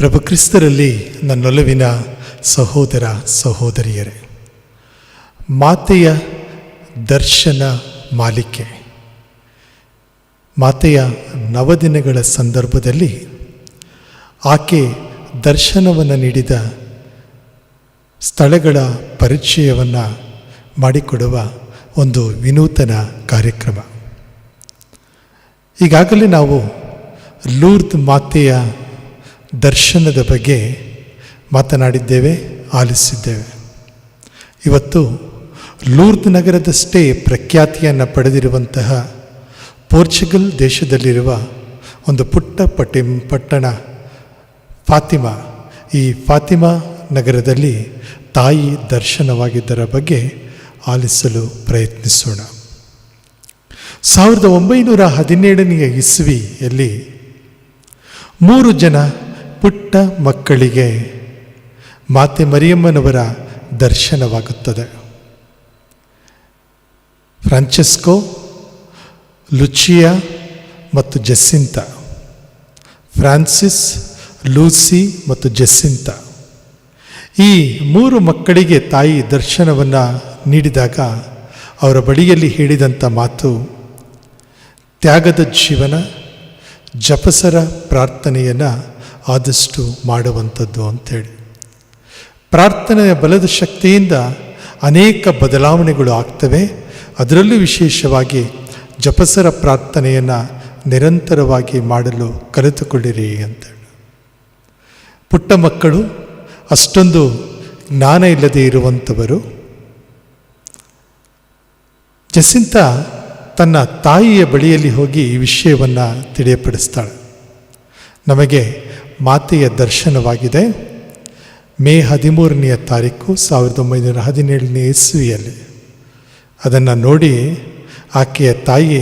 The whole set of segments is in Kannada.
ಪ್ರಭು ಕ್ರಿಸ್ತರಲ್ಲಿ ನನ್ನೊಲವಿನ ಸಹೋದರ ಸಹೋದರಿಯರೇ, ಮಾತೆಯ ದರ್ಶನ ಮಾಲಿಕೆ, ಮಾತೆಯ ನವದಿನಗಳ ಸಂದರ್ಭದಲ್ಲಿ ಆಕೆ ದರ್ಶನವನ್ನು ನೀಡಿದ ಸ್ಥಳಗಳ ಪರಿಚಯವನ್ನು ಮಾಡಿಕೊಡುವ ಒಂದು ವಿನೂತನ ಕಾರ್ಯಕ್ರಮ. ಈಗಾಗಲೇ ನಾವು ಲೂರ್ದ್ ಮಾತೆಯ ದರ್ಶನದ ಬಗ್ಗೆ ಮಾತನಾಡಿದ್ದೇವೆ, ಆಲಿಸಿದ್ದೇವೆ. ಇವತ್ತು ಲೂರ್ದ್ ನಗರದಷ್ಟೇ ಪ್ರಖ್ಯಾತಿಯನ್ನು ಪಡೆದಿರುವಂತಹ ಪೋರ್ಚುಗಲ್ ದೇಶದಲ್ಲಿರುವ ಒಂದು ಪುಟ್ಟ ಪಟ್ಟಣ ಫಾತಿಮಾ, ಈ ಫಾತಿಮಾ ನಗರದಲ್ಲಿ ತಾಯಿ ದರ್ಶನವಾಗಿದ್ದರ ಬಗ್ಗೆ ಆಲಿಸಲು ಪ್ರಯತ್ನಿಸೋಣ. 1917ನೇ ಇಸ್ವಿಯಲ್ಲಿ 3 ಜನ ಪುಟ್ಟ ಮಕ್ಕಳಿಗೆ ಮಾತೆ ಮರಿಯಮ್ಮನವರ ದರ್ಶನವಾಗುತ್ತದೆ. ಫ್ರಾನ್ಚೆಸ್ಕೋ, ಲುಚಿಯಾ ಮತ್ತು ಜೆಸ್ಸಿಂತಾ. ಫ್ರಾನ್ಸಿಸ್, ಲೂಸಿ ಮತ್ತು ಜೆಸ್ಸಿಂತಾ, ಈ 3 ಮಕ್ಕಳಿಗೆ ತಾಯಿ ದರ್ಶನವನ್ನು ನೀಡಿದಾಗ ಅವರ ಬಳಿಯಲ್ಲಿ ಹೇಳಿದಂಥ ಮಾತು, ತ್ಯಾಗದ ಜೀವನ, ಜಪಸರ ಪ್ರಾರ್ಥನೆಯನ್ನು ಆದಷ್ಟು ಮಾಡುವಂಥದ್ದು ಅಂಥೇಳಿ. ಪ್ರಾರ್ಥನೆಯ ಬಲದ ಶಕ್ತಿಯಿಂದ ಅನೇಕ ಬದಲಾವಣೆಗಳು ಆಗ್ತವೆ. ಅದರಲ್ಲೂ ವಿಶೇಷವಾಗಿ ಜಪಸರ ಪ್ರಾರ್ಥನೆಯನ್ನು ನಿರಂತರವಾಗಿ ಮಾಡಲು ಕಲಿತುಕೊಳ್ಳಿರಿ ಅಂತೇಳಿ. ಪುಟ್ಟ ಮಕ್ಕಳು, ಅಷ್ಟೊಂದು ಜ್ಞಾನ ಇಲ್ಲದೆ ಇರುವಂಥವರು. ಜೆಸ್ಸಿಂತಾ ತನ್ನ ತಾಯಿಯ ಬಳಿಯಲ್ಲಿ ಹೋಗಿ ಈ ವಿಷಯವನ್ನು ತಿಳಿಯಪಡಿಸ್ತಾಳೆ. ನಮಗೆ ಮಾತೆಯ ದರ್ಶನವಾಗಿದೆ. ಮೇ 13ನೇ ತಾರೀಕು 1917ನೇ ಇಸ್ವಿಯಲ್ಲಿ. ಅದನ್ನು ನೋಡಿ ಆಕೆಯ ತಾಯಿ,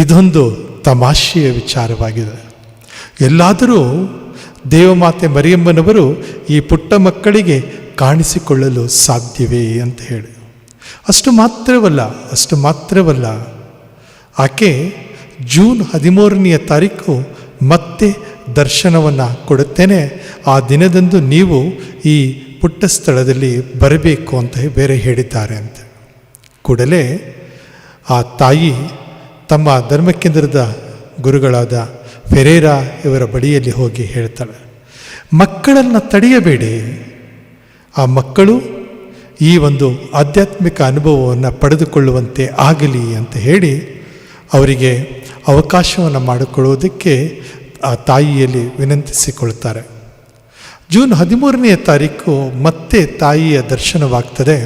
ಇದೊಂದು ತಮಾಷೆಯ ವಿಚಾರವಾಗಿದೆ, ಎಲ್ಲಾದರೂ ದೇವಮಾತೆ ಮರಿಯಮ್ಮನವರು ಈ ಪುಟ್ಟ ಮಕ್ಕಳಿಗೆ ಕಾಣಿಸಿಕೊಳ್ಳಲು ಸಾಧ್ಯವೇ ಅಂತ ಹೇಳಿ. ಅಷ್ಟು ಮಾತ್ರವಲ್ಲ, ಆಕೆ ಜೂನ್ 13ನೇ ತಾರೀಕು ಮತ್ತೆ ದರ್ಶನವನ್ನು ಕೊಡುತ್ತೇನೆ, ಆ ದಿನದಂದು ನೀವು ಈ ಪುಟ್ಟ ಸ್ಥಳದಲ್ಲಿ ಬರಬೇಕು ಅಂತ ಬೇರೆ ಹೇಳಿದ್ದಾರೆ ಅಂತ. ಕೂಡಲೇ ಆ ತಾಯಿ ತಮ್ಮ ಧರ್ಮಕೇಂದ್ರದ ಗುರುಗಳಾದ ಫೆರೇರಾ ಇವರ ಬಳಿಯಲ್ಲಿ ಹೋಗಿ ಹೇಳ್ತಾಳೆ, ಮಕ್ಕಳನ್ನು ತಡೆಯಬೇಡಿ, ಆ ಮಕ್ಕಳು ಈ ಒಂದು ಆಧ್ಯಾತ್ಮಿಕ ಅನುಭವವನ್ನು ಪಡೆದುಕೊಳ್ಳುವಂತೆ ಆಗಲಿ ಅಂತ ಹೇಳಿ ಅವರಿಗೆ ಅವಕಾಶವನ್ನು ಮಾಡಿಕೊಳ್ಳುವುದಕ್ಕೆ ಆ ತಾಯಿಯಲ್ಲಿ ವಿನಂತಿಸಿಕೊಳ್ತಾರೆ. ಜೂನ್ 13ನೇ ತಾರೀಕು ಮತ್ತೆ ತಾಯಿಯ ದರ್ಶನವಾಗ್ತದೆ.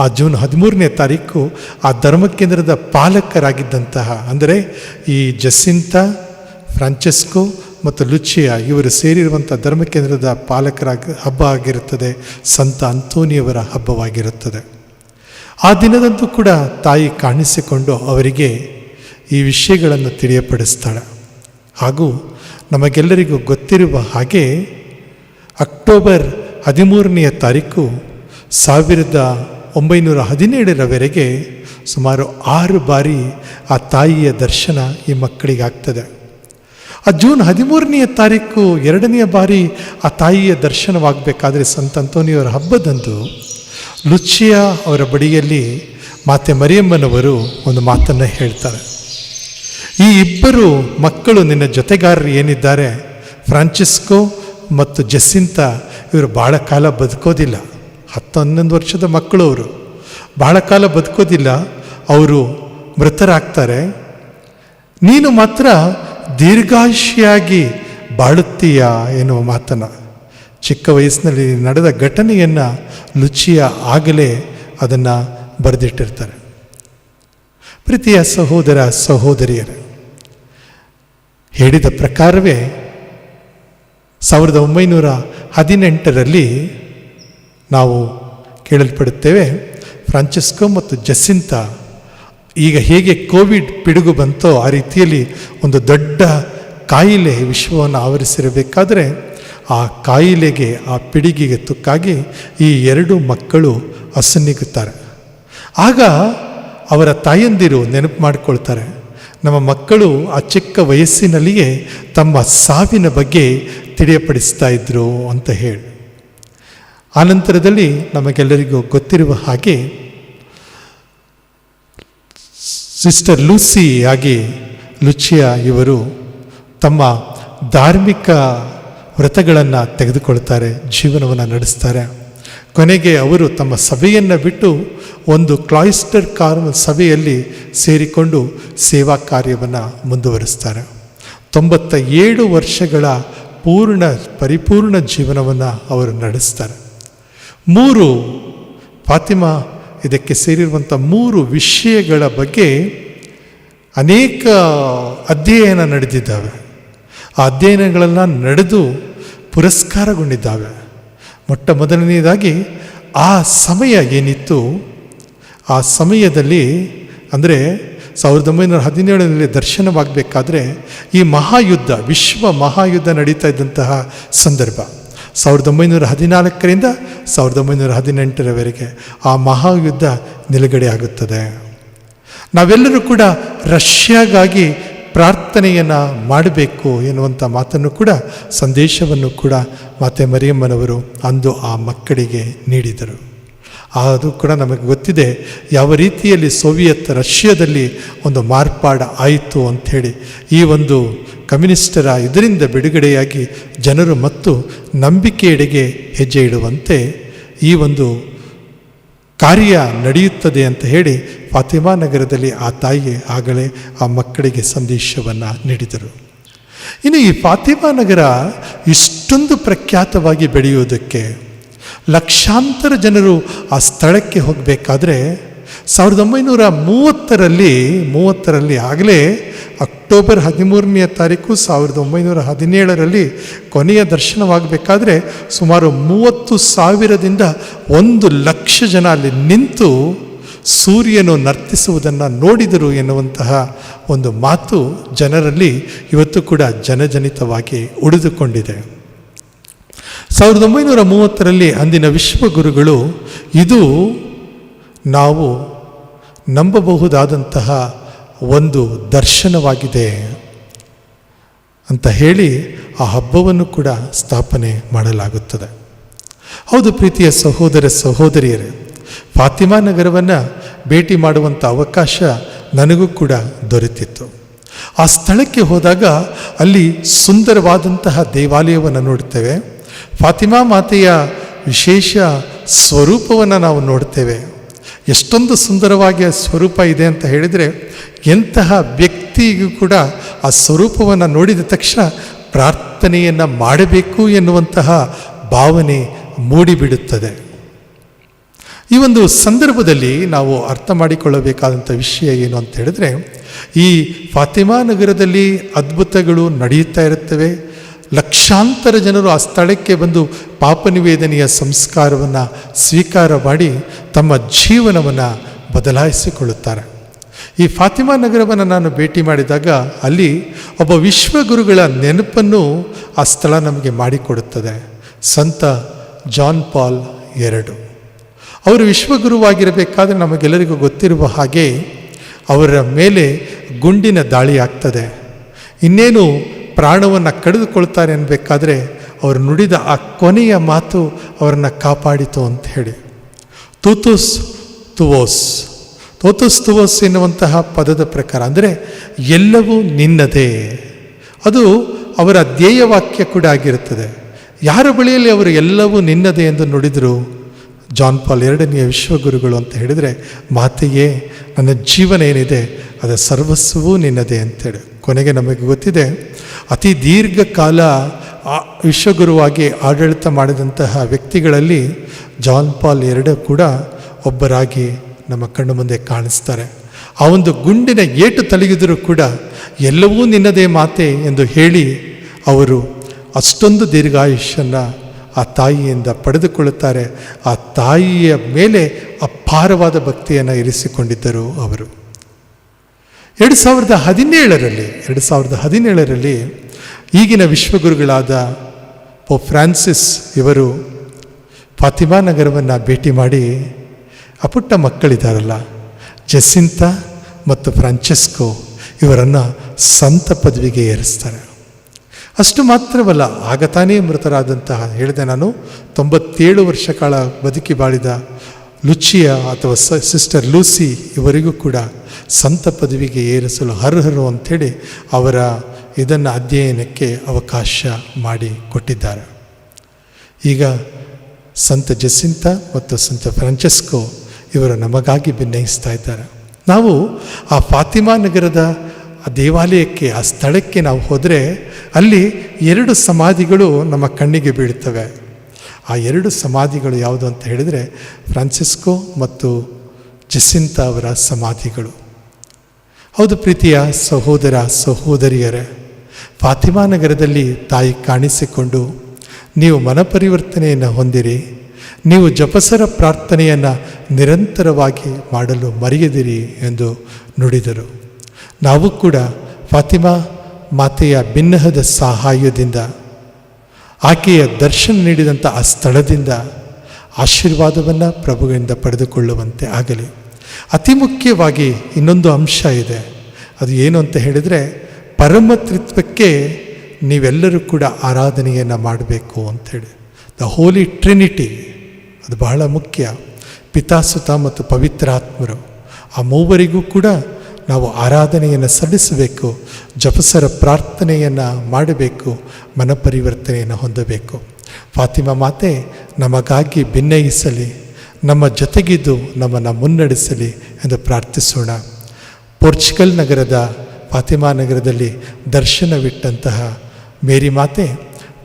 ಆ ಜೂನ್ 13ನೇ ತಾರೀಕು ಆ ಧರ್ಮಕೇಂದ್ರದ ಪಾಲಕರಾಗಿದ್ದಂತಹ, ಅಂದರೆ ಈ ಜೆಸ್ಸಿಂತಾ, ಫ್ರಾನ್ಚೆಸ್ಕೋ ಮತ್ತು ಲುಚಿಯಾ ಇವರು ಸೇರಿರುವಂಥ ಧರ್ಮಕೇಂದ್ರದ ಹಬ್ಬ ಆಗಿರುತ್ತದೆ. ಸಂತ ಅಂತೋನಿಯವರ ಹಬ್ಬವಾಗಿರುತ್ತದೆ. ಆ ದಿನದಂತೂ ಕೂಡ ತಾಯಿ ಕಾಣಿಸಿಕೊಂಡು ಅವರಿಗೆ ಈ ವಿಷಯಗಳನ್ನು ತಿಳಿಯಪಡಿಸ್ತಾಳೆ. ಹಾಗೂ ನಮಗೆಲ್ಲರಿಗೂ ಗೊತ್ತಿರುವ ಹಾಗೆ ಅಕ್ಟೋಬರ್ 13ನೇ ತಾರೀಕು 1917ರವರೆಗೆ ಸುಮಾರು 6 ಬಾರಿ ಆ ತಾಯಿಯ ದರ್ಶನ ಈ ಮಕ್ಕಳಿಗಾಗ್ತದೆ. ಆ ಜೂನ್ 13ನೇ ತಾರೀಕು 2ನೇ ಬಾರಿ ಆ ತಾಯಿಯ ದರ್ಶನವಾಗಬೇಕಾದ್ರೆ ಸಂತ ಅಂತೋನಿಯವರ ಹಬ್ಬದಂದು ಲುಚಿಯಾ ಅವರ ಬಳಿಯಲ್ಲಿ ಮಾತೆ ಮರಿಯಮ್ಮನವರು ಒಂದು ಮಾತನ್ನು ಹೇಳ್ತಾರೆ, ಈ 2 ಮಕ್ಕಳು ನಿನ್ನ ಜೊತೆಗಾರರು ಏನಿದ್ದಾರೆ, ಫ್ರಾನ್ಚೆಸ್ಕೋ ಮತ್ತು ಜೆಸ್ಸಿಂತಾ, ಇವರು ಬಹಳ ಕಾಲ ಬದುಕೋದಿಲ್ಲ. 10-11 ವರ್ಷದ ಮಕ್ಕಳು ಅವರು, ಬಹಳ ಕಾಲ ಬದುಕೋದಿಲ್ಲ, ಅವರು ಮೃತರಾಗ್ತಾರೆ. ನೀನು ಮಾತ್ರ ದೀರ್ಘಾಯುಷಿಯಾಗಿ ಬಾಳುತ್ತೀಯಾ ಎನ್ನುವ ಮಾತನ್ನು, ಚಿಕ್ಕ ವಯಸ್ಸಿನಲ್ಲಿ ನಡೆದ ಘಟನೆಯನ್ನು ಲುಚಿಯಾ ಆಗಲೇ ಅದನ್ನು ಬರೆದಿಟ್ಟಿರ್ತಾರೆ. ಪ್ರೀತಿಯ ಸಹೋದರ ಸಹೋದರಿಯರೇ, ಹೇಳಿದ ಪ್ರಕಾರವೇ 1918ರಲ್ಲಿ ನಾವು ಕೇಳಲ್ಪಡುತ್ತೇವೆ, ಫ್ರಾನ್ಚೆಸ್ಕೋ ಮತ್ತು ಜೆಸ್ಸಿಂತಾ ಈಗ ಹೇಗೆ ಕೋವಿಡ್ ಪಿಡುಗು ಬಂತೋ ಆ ರೀತಿಯಲ್ಲಿ ಒಂದು ದೊಡ್ಡ ಕಾಯಿಲೆ ವಿಶ್ವವನ್ನು ಆವರಿಸಿರಬೇಕಾದರೆ ಆ ಕಾಯಿಲೆಗೆ, ಆ ಪಿಡುಗಿಗೆ ತುಕ್ಕಾಗಿ ಈ 2 ಮಕ್ಕಳು ಅಸನ್ನಿಗುತ್ತಾರೆ. ಆಗ ಅವರ ತಾಯಂದಿರು ನೆನಪು ಮಾಡಿಕೊಳ್ತಾರೆ, ನಮ್ಮ ಮಕ್ಕಳು ಆ ಚಿಕ್ಕ ವಯಸ್ಸಿನಲ್ಲಿಯೇ ತಮ್ಮ ಸಾವಿನ ಬಗ್ಗೆ ತಿಳಿಯಪಡಿಸ್ತಾ ಇದ್ರು ಅಂತ ಹೇಳಿ. ಆನಂತರದಲ್ಲಿ ನಮಗೆಲ್ಲರಿಗೂ ಗೊತ್ತಿರುವ ಹಾಗೆ ಸಿಸ್ಟರ್ ಲೂಸಿ ಆಗಿ ಲುಚಿಯಾ ಇವರು ತಮ್ಮ ಧಾರ್ಮಿಕ ವ್ರತಗಳನ್ನು ತೆಗೆದುಕೊಳ್ತಾರೆ, ಜೀವನವನ್ನು ನಡೆಸ್ತಾರೆ. ಕೊನೆಗೆ ಅವರು ತಮ್ಮ ಸಭೆಯನ್ನು ಬಿಟ್ಟು ಒಂದು ಕ್ಲಾಯಿಸ್ಟರ್ ಸಭೆಯಲ್ಲಿ ಸೇರಿಕೊಂಡು ಸೇವಾ ಕಾರ್ಯವನ್ನು ಮುಂದುವರಿಸ್ತಾರೆ. 97 ವರ್ಷಗಳ ಪರಿಪೂರ್ಣ ಜೀವನವನ್ನು ಅವರು ನಡೆಸ್ತಾರೆ. 3 ಫಾತಿಮಾ ಇದಕ್ಕೆ ಸೇರಿರುವಂಥ 3 ವಿಷಯಗಳ ಬಗ್ಗೆ ಅನೇಕ ಅಧ್ಯಯನ ನಡೆದಿದ್ದಾವೆ. ಆ ಅಧ್ಯಯನಗಳೆಲ್ಲ ನಡೆದು ಪುರಸ್ಕಾರಗೊಂಡಿದ್ದಾವೆ. ಮೊಟ್ಟ ಮೊದಲನೆಯದಾಗಿ ಆ ಸಮಯ ಏನಿತ್ತು, ಆ ಸಮಯದಲ್ಲಿ ಅಂದರೆ 1917ರಲ್ಲಿ ದರ್ಶನವಾಗಬೇಕಾದ್ರೆ ಈ ಮಹಾಯುದ್ಧ, ವಿಶ್ವ ಮಹಾಯುದ್ಧ ನಡೀತಾ ಇದ್ದಂತಹ ಸಂದರ್ಭ. 1914ರಿಂದ 1918ರವರೆಗೆ ಆ ಮಹಾಯುದ್ಧ ನಿಲುಗಡೆ ಆಗುತ್ತದೆ. ನಾವೆಲ್ಲರೂ ಕೂಡ ರಷ್ಯಾಗಾಗಿ ಪ್ರಾರ್ಥನೆಯನ್ನು ಮಾಡಬೇಕು ಎನ್ನುವಂಥ ಮಾತನ್ನು ಕೂಡ, ಸಂದೇಶವನ್ನು ಕೂಡ ಮಾತೆ ಮರಿಯಮ್ಮನವರು ಅಂದು ಆ ಮಕ್ಕಳಿಗೆ ನೀಡಿದರು. ಅದು ಕೂಡ ನಮಗೆ ಗೊತ್ತಿದೆ ಯಾವ ರೀತಿಯಲ್ಲಿ ಸೋವಿಯತ್ ರಷ್ಯಾದಲ್ಲಿ ಒಂದು ಮಾರ್ಪಾಡು ಆಯಿತು ಅಂಥೇಳಿ. ಈ ಒಂದು ಕಮ್ಯುನಿಸ್ಟರ ಇದರಿಂದ ಬಿಡುಗಡೆಯಾಗಿ ಜನರು ಮತ್ತು ನಂಬಿಕೆಯೆಡೆಗೆ ಹೆಜ್ಜೆ ಇಡುವಂತೆ ಈ ಒಂದು ಕಾರ್ಯ ನಡೆಯುತ್ತದೆ ಅಂತ ಹೇಳಿ ಫಾತಿಮಾ ನಗರದಲ್ಲಿ ಆ ತಾಯಿ ಆಗಲೇ ಆ ಮಕ್ಕಳಿಗೆ ಸಂದೇಶವನ್ನು ನೀಡಿದರು. ಇನ್ನು ಈ ಫಾತಿಮಾ ನಗರ ಇಷ್ಟೊಂದು ಪ್ರಖ್ಯಾತವಾಗಿ ಬೆಳೆಯುವುದಕ್ಕೆ ಲಕ್ಷಾಂತರ ಜನರು ಆ ಸ್ಥಳಕ್ಕೆ ಹೋಗಬೇಕಾದ್ರೆ 1930ರಲ್ಲಿ ಆಗಲೇ ಅಕ್ಟೋಬರ್ 13ನೇ ತಾರೀಕು 1917ರಲ್ಲಿ ಕೊನೆಯ ದರ್ಶನವಾಗಬೇಕಾದ್ರೆ ಸುಮಾರು 30,000ದಿಂದ 1,00,000 ಜನ ಅಲ್ಲಿ ನಿಂತು ಸೂರ್ಯನು ನರ್ತಿಸುವುದನ್ನು ನೋಡಿದರು ಎನ್ನುವಂತಹ ಒಂದು ಮಾತು ಜನರಲ್ಲಿ ಇವತ್ತು ಕೂಡ ಜನಜನಿತವಾಗಿ ಉಳಿದುಕೊಂಡಿದೆ. 1930ರಲ್ಲಿ ಅಂದಿನ ವಿಶ್ವಗುರುಗಳು ಇದು ನಾವು ನಂಬಬಹುದಾದಂತಹ ಒಂದು ದರ್ಶನವಾಗಿದೆ ಅಂತ ಹೇಳಿ ಆ ಹಬ್ಬವನ್ನು ಕೂಡ ಸ್ಥಾಪನೆ ಮಾಡಲಾಗುತ್ತದೆ. ಹೌದು ಪ್ರೀತಿಯ ಸಹೋದರ ಸಹೋದರಿಯರೇ, ಫಾತಿಮಾ ನಗರವನ್ನು ಭೇಟಿ ಮಾಡುವಂಥ ಅವಕಾಶ ನನಗೂ ಕೂಡ ದೊರೆತಿತ್ತು. ಆ ಸ್ಥಳಕ್ಕೆ ಹೋದಾಗ ಅಲ್ಲಿ ಸುಂದರವಾದಂತಹ ದೇವಾಲಯವನ್ನು ನೋಡ್ತೇವೆ. ಫಾತಿಮಾ ಮಾತೆಯ ವಿಶೇಷ ಸ್ವರೂಪವನ್ನು ನಾವು ನೋಡ್ತೇವೆ. ಎಷ್ಟೊಂದು ಸುಂದರವಾಗಿ ಸ್ವರೂಪ ಇದೆ ಅಂತ ಹೇಳಿದರೆ ಎಂತಹ ವ್ಯಕ್ತಿಗೂ ಕೂಡ ಆ ಸ್ವರೂಪವನ್ನು ನೋಡಿದ ತಕ್ಷಣ ಪ್ರಾರ್ಥನೆಯನ್ನು ಮಾಡಬೇಕು ಎನ್ನುವಂತಹ ಭಾವನೆ ಮೂಡಿಬಿಡುತ್ತದೆ. ಈ ಒಂದು ಸಂದರ್ಭದಲ್ಲಿ ನಾವು ಅರ್ಥ ಮಾಡಿಕೊಳ್ಳಬೇಕಾದಂಥ ವಿಷಯ ಏನು ಅಂತ ಹೇಳಿದ್ರೆ, ಈ ಫಾತಿಮಾ ನಗರದಲ್ಲಿ ಅದ್ಭುತಗಳು ನಡೆಯುತ್ತಾ ಇರುತ್ತವೆ. ಲಕ್ಷಾಂತರ ಜನರು ಆ ಸ್ಥಳಕ್ಕೆ ಬಂದು ಪಾಪನಿವೇದನೆಯ ಸಂಸ್ಕಾರವನ್ನು ಸ್ವೀಕಾರ ಮಾಡಿ ತಮ್ಮ ಜೀವನವನ್ನು ಬದಲಾಯಿಸಿಕೊಳ್ಳುತ್ತಾರೆ. ಈ ಫಾತಿಮಾ ನಗರವನ್ನು ನಾನು ಭೇಟಿ ಮಾಡಿದಾಗ ಅಲ್ಲಿ ಒಬ್ಬ ವಿಶ್ವಗುರುಗಳ ನೆನಪನ್ನು ಆ ಸ್ಥಳ ನಮಗೆ ಮಾಡಿಕೊಡುತ್ತದೆ. ಸಂತ ಜಾನ್ ಪಾಲ್ II ಅವರು ವಿಶ್ವಗುರುವಾಗಿರಬೇಕಾದ್ರೆ ನಮಗೆಲ್ಲರಿಗೂ ಗೊತ್ತಿರುವ ಹಾಗೆ ಅವರ ಮೇಲೆ ಗುಂಡಿನ ದಾಳಿ ಆಗ್ತದೆ. ಇನ್ನೇನು ಪ್ರಾಣವನ್ನು ಕಳೆದುಕೊಳ್ತಾರೆ ಅನ್ನಬೇಕಾದ್ರೆ ಅವರು ನುಡಿದ ಆ ಕೊನೆಯ ಮಾತು ಅವರನ್ನು ಕಾಪಾಡಿತು ಅಂತ ಹೇಳಿ. ತೋತುಸ್ ತುವೋಸ್ ಎನ್ನುವಂತಹ ಪದದ ಪ್ರಕಾರ ಅಂದರೆ ಎಲ್ಲವೂ ನಿನ್ನದೇ, ಅದು ಅವರ ಧ್ಯೇಯವಾಕ್ಯ ಕೂಡ ಆಗಿರುತ್ತದೆ. ಯಾರ ಬಳಿಯಲ್ಲಿ ಅವರು ಎಲ್ಲವೂ ನಿನ್ನದೇ ಎಂದು ನುಡಿದರು? ಜಾನ್ ಪಾಲ್ II ವಿಶ್ವಗುರುಗಳು ಅಂತ ಹೇಳಿದರೆ, ಮಾತೆಯೇ ನನ್ನ ಜೀವನ ಏನಿದೆ ಅದರ ಸರ್ವಸ್ವವೂ ನಿನ್ನದೇ ಅಂತೇಳಿ. ಕೊನೆಗೆ ನಮಗೆ ಗೊತ್ತಿದೆ, ಅತಿ ದೀರ್ಘಕಾಲ ವಿಶ್ವಗುರುವಾಗಿ ಆಡಳಿತ ಮಾಡಿದಂತಹ ವ್ಯಕ್ತಿಗಳಲ್ಲಿ ಜಾನ್ ಪಾಲ್ II ಕೂಡ ಒಬ್ಬರಾಗಿ ನಮ್ಮ ಕಣ್ಣು ಮುಂದೆ ಕಾಣಿಸ್ತಾರೆ. ಆ ಒಂದು ಗುಂಡಿನ ಏಟು ತಲೆಗಿದರೂ ಕೂಡ ಎಲ್ಲವೂ ನಿನ್ನದೇ ಮಾತೆ ಎಂದು ಹೇಳಿ ಅವರು ಅಷ್ಟೊಂದು ದೀರ್ಘಾಯುಷ್ಯನ್ನು ಆ ತಾಯಿಯಿಂದ ಪಡೆದುಕೊಳ್ಳುತ್ತಾರೆ. ಆ ತಾಯಿಯ ಮೇಲೆ ಅಪಾರವಾದ ಭಕ್ತಿಯನ್ನು ಇರಿಸಿಕೊಂಡಿದ್ದರು ಅವರು. 2017ರಲ್ಲಿ ಈಗಿನ ವಿಶ್ವಗುರುಗಳಾದ ಪೋಪ್ ಫ್ರಾನ್ಸಿಸ್ ಇವರು ಫಾತಿಮಾ ನಗರವನ್ನು ಭೇಟಿ ಮಾಡಿ ಅಪುಟ್ಟ ಮಕ್ಕಳಿದ್ದಾರಲ್ಲ, ಜೆಸಿಂತಾ ಮತ್ತು ಫ್ರಾಂಚೆಸ್ಕೋ ಇವರನ್ನು ಸಂತ ಪದವಿಗೆ ಏರಿಸ್ತಾರೆ. ಅಷ್ಟು ಮಾತ್ರವಲ್ಲ, ಆಗ ತಾನೇ ಮೃತರಾದಂತಹ ಹೇಳಿದೆ ನಾನು 97 ವರ್ಷ ಕಾಲ ಬದುಕಿ ಬಾಳಿದ ಲುಚಿಯಾ ಅಥವಾ ಸಿಸ್ಟರ್ ಲೂಸಿ ಇವರಿಗೂ ಕೂಡ ಸಂತ ಪದವಿಗೆ ಏರಿಸಲು ಅರ್ಹರು ಅಂಥೇಳಿ ಅವರ ಇದನ್ನು ಅಧ್ಯಯನಕ್ಕೆ ಅವಕಾಶ ಮಾಡಿ ಕೊಟ್ಟಿದ್ದಾರೆ. ಈಗ ಸಂತ ಜೆಸಿಂತಾ ಮತ್ತು ಸಂತ ಫ್ರಾನ್ಚೆಸ್ಕೋ ಇವರು ನಮಗಾಗಿ ಭಿನ್ನಯಿಸ್ತಾ ಇದ್ದಾರೆ. ನಾವು ಆ ಫಾತಿಮಾ ನಗರದ ಆ ದೇವಾಲಯಕ್ಕೆ, ಆ ಸ್ಥಳಕ್ಕೆ ನಾವು ಹೋದರೆ ಅಲ್ಲಿ 2 ಸಮಾಧಿಗಳು ನಮ್ಮ ಕಣ್ಣಿಗೆ ಬೀಳುತ್ತವೆ. ಆ 2 ಸಮಾಧಿಗಳು ಯಾವುದು ಅಂತ ಹೇಳಿದರೆ ಫ್ರಾನ್ಸಿಸ್ಕೋ ಮತ್ತು ಜೆಸಿಂತಾ ಅವರ ಸಮಾಧಿಗಳು. ಹೌದು ಪ್ರೀತಿಯ ಸಹೋದರ ಸಹೋದರಿಯರೇ, ಫಾತಿಮಾ ನಗರದಲ್ಲಿ ತಾಯಿ ಕಾಣಿಸಿಕೊಂಡು ನೀವು ಮನಪರಿವರ್ತನೆಯನ್ನು ಹೊಂದಿರಿ, ನೀವು ಜಪಸರ ಪ್ರಾರ್ಥನೆಯನ್ನು ನಿರಂತರವಾಗಿ ಮಾಡಲು ಮರೆಯದಿರಿ ಎಂದು ನುಡಿದರು. ನಾವು ಕೂಡ ಫಾತಿಮಾ ಮಾತೆಯ ಬಿನ್ನಹದ ಸಹಾಯದಿಂದ, ಆಕೆಯ ದರ್ಶನ ನೀಡಿದಂಥ ಆ ಸ್ಥಳದಿಂದ ಆಶೀರ್ವಾದವನ್ನು ಪ್ರಭುವಿನಿಂದ ಪಡೆದುಕೊಳ್ಳುವಂತೆ ಆಗಲಿ. ಅತಿ ಮುಖ್ಯವಾಗಿ ಇನ್ನೊಂದು ಅಂಶ ಇದೆ. ಅದು ಏನು ಅಂತ ಹೇಳಿದರೆ, ಪರಮತ್ರಿತ್ವಕ್ಕೆ ನೀವೆಲ್ಲರೂ ಕೂಡ ಆರಾಧನೆಯನ್ನು ಮಾಡಬೇಕು ಅಂಥೇಳಿ. ದ ಹೋಲಿ ಟ್ರಿನಿಟಿ ಅದು ಬಹಳ ಮುಖ್ಯ. ಪಿತಾ ಸುತ ಮತ್ತು ಪವಿತ್ರಾತ್ಮರು ಆ ಮೂವರಿಗೂ ಕೂಡ ನಾವು ಆರಾಧನೆಯನ್ನು ಸಲ್ಲಿಸಬೇಕು, ಜಪಸರ ಪ್ರಾರ್ಥನೆಯನ್ನು ಮಾಡಬೇಕು, ಮನಪರಿವರ್ತನೆಯನ್ನು ಹೊಂದಬೇಕು. ಫಾತಿಮಾ ಮಾತೆ ನಮಗಾಗಿ ಭಿನ್ನಯಿಸಲಿ, ನಮ್ಮ ಜೊತೆಗಿದ್ದು ನಮ್ಮನ್ನು ಮುನ್ನಡೆಸಲಿ ಎಂದು ಪ್ರಾರ್ಥಿಸೋಣ. ಪೋರ್ಚುಗಲ್ ನಗರದ ಫಾತಿಮಾ ನಗರದಲ್ಲಿ ದರ್ಶನವಿಟ್ಟಂತಹ ಮೇರಿ ಮಾತೆ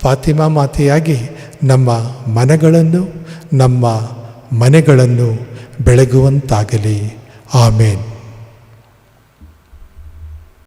ಫಾತಿಮಾ ಮಾತೆಯಾಗಿ ನಮ್ಮ ಮನಗಳನ್ನು, ನಮ್ಮ ಮನೆಗಳನ್ನು ಬೆಳಗುವಂತಾಗಲಿ. ಆಮೇನ್.